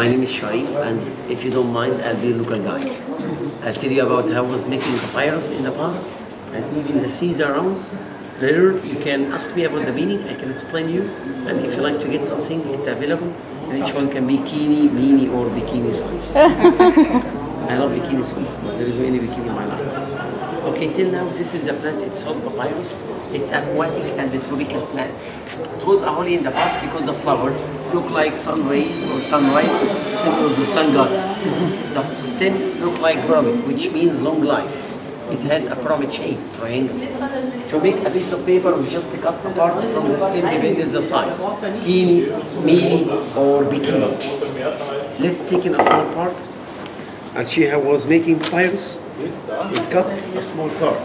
name is Sharif, and if you don't mind, I'll be your local guide. I'll tell you about how I was making papyrus in the past and moving the seas around. Later, you can ask me about the meaning, I can explain you. And if you like to get something, it's available. And each one can be kini, mini, or bikini size. I love bikini so much, but there is no any bikini in my life. Okay, till now, this is the plant itself, papyrus. It's aquatic and a tropical plant. It was only in the past because the flower look like sun rays or sunrise, symbol of the sun god. The stem look like pyramid, which means long life. It has a pyramid shape, triangle. To make a piece of paper, we just cut apart from the stem, depends the size. Kini, mini, or bikini. Let's take in a small part. And she was making papyrus. We cut a small part.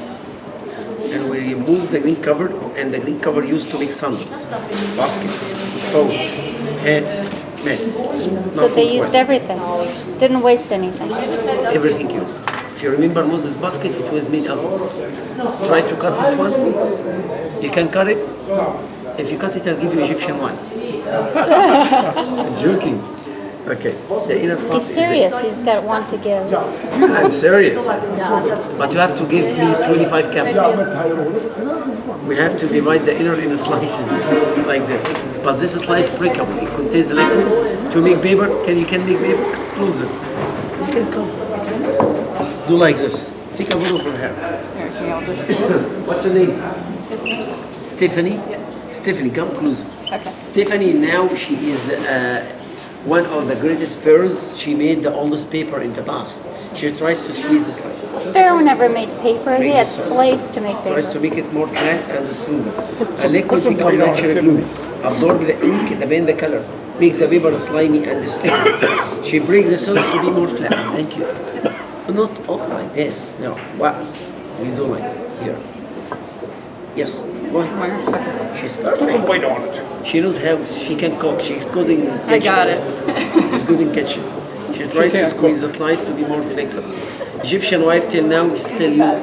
And we remove the green cover, and the green cover used to make sandals, baskets, boats, hats, mats. So they used everything, didn't waste anything. Everything used. If you remember Moses' basket, it was made out of this. Try to cut this one. You can cut it. If you cut it, I'll give you Egyptian one. Joking. Okay. The inner part. He's serious. He's got one to give. I'm serious. But you have to give me 25 camels. We have to divide the inner in slices like this. But this slice is breakable. It contains liquid. To make paper, you can make paper closer. You can come. Do like this. Take a photo of her hair. What's her name? Stephanie. Stephanie, come closer. Okay. Stephanie, now she is one of the greatest pharaohs. She made the oldest paper in the past. She tries to squeeze the slice. Pharaoh never made paper. He had slaves to make paper. Tries to make it more flat and smoother. A liquid becomes natural glue. Absorb the ink, the bend the color. Makes the paper slimy and sticky. She breaks the cells to be more flat. Thank you. Not all like this. No. Wow. You do like here. Yes. What? She's perfect. Wait on it. She knows how she can cook. She's good in kitchen. I got it. She's good in kitchen. She tries to squeeze the slice to be more flexible. Egyptian wife till now still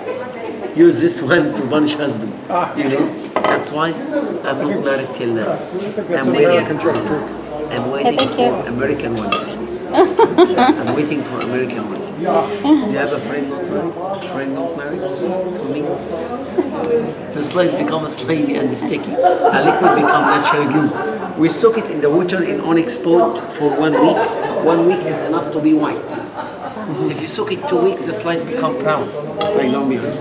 use this one to punish husband. You know? That's why I'm not married till now. I'm waiting for American ones. I'm waiting for American ones. Do you have a friend not married? Friend not married? For me? The slice becomes slimy and sticky. A liquid becomes natural glue. We soak it in the water in onyx pot for 1 week. 1 week is enough to be white. If you soak it 2 weeks, the slice becomes brown. Like no mirror.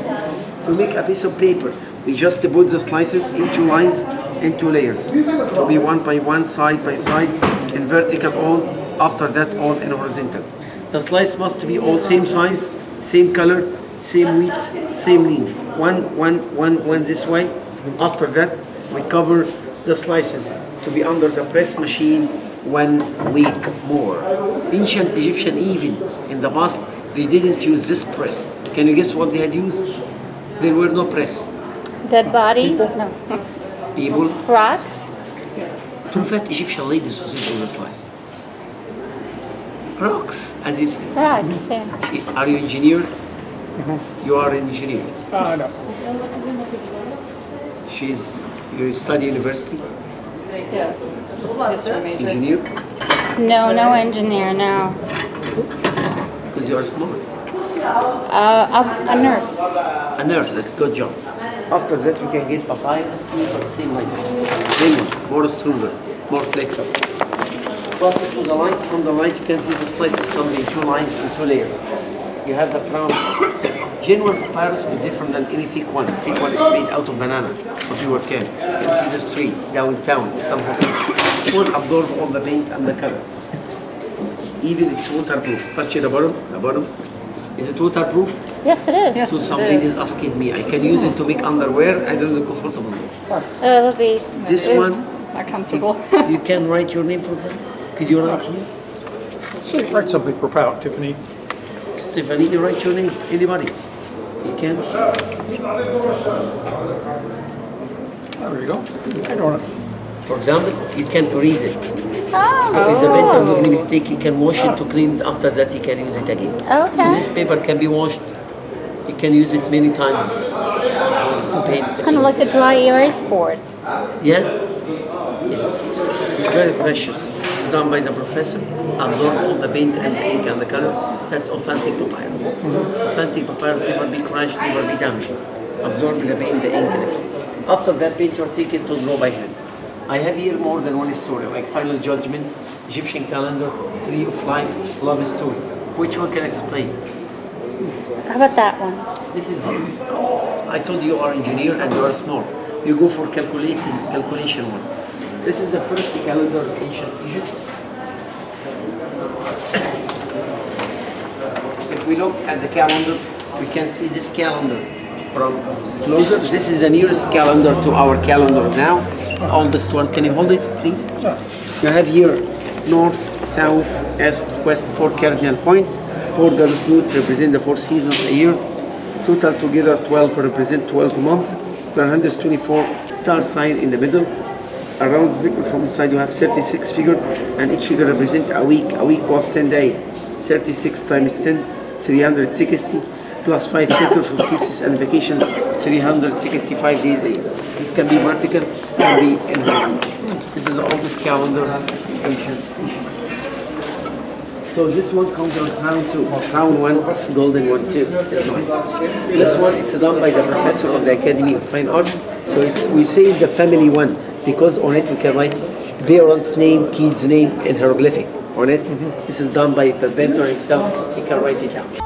To make a piece of paper, we just put the slices into lines, into layers. To be one by one, side by side, in vertical all. After that, all in horizontal. The slice must be all same size, same color, same width, same length. One this way. After that, we cover the slices to be under the press machine 1 week more. Ancient Egyptian, even in the past, they didn't use this press. Can you guess what they had used? There were no press. Dead bodies? No. People. Rocks? Two fat Egyptian ladies who sit on the slice. Rocks, as you say. Rocks, yeah. Are you engineer? You are an engineer. No. You study university? Yeah. History major. Engineer? No engineer, no. Because you are smart. A nurse. A nurse, that's a good job. After that, you can get papyrus, same like this. Same one, more stronger, more flexible. Pass it to the light. From the light, you can see the slices come in 2 lines and 2 layers. You have the brown. Genuine papyrus is different than any thick one. Thick one is made out of banana, or pure cane. You can see the street, downtown, some hotel. This one absorbs all the paint and the color. Even it's waterproof. Touch it, the bottom. Is it waterproof? Yes, it is. So some ladies asking me, I can use it to make underwear. I don't know comfortable. It'll be. This one, Not comfortable. you can write your name for example. Could you write here? So write something profound, Tiffany. Stephanie, you write your name. Anybody? You can. There you go. I don't know. For example, you can erase it. Oh. So if the painter made any mistake, he can wash it to clean it. After that, he can use it again. Okay. So this paper can be washed. You can use it many times. To paint. Kind of like a dry erase board. Yeah? Yes. This is very precious. done by the professor, absorb all the paint and the ink and the color. That's authentic papyrus. Authentic papyrus never be crushed, never be damaged. Absorb the paint, the ink, and the color. After that, painter take it to draw by hand. I have here more than one story, like Final Judgment, Egyptian Calendar, Tree of Life, Love Story. Which one can explain? How about that one? This is, I told you are engineer and you are smart. You go for calculation one. This is the first calendar in ancient Egypt. If we look at the calendar, we can see this calendar from closer. This is the nearest calendar to our calendar now. Oldest one. Can you hold it, please? You have here north, south, east, west, 4 cardinal points. 4 goddess node represent the 4 seasons a year. Total together 12 represent 12 months. 124 star sign in the middle. Around the circle from the side you have 36 figures, and each figure represents a week. A week was 10 days. 36 times 10, 360, plus 5 circles for feasts and vacations, 365 days a year. This can be vertical, can be in horizontal. This is the oldest calendar ancient. So this one comes on crown 2, crown 1, golden one too. This one it's done by the professor of the Academy of Fine Arts. So we say the family one because on it we can write parents' name, kid's name, and hieroglyphic on it. This is done by the painter himself. He can write it down.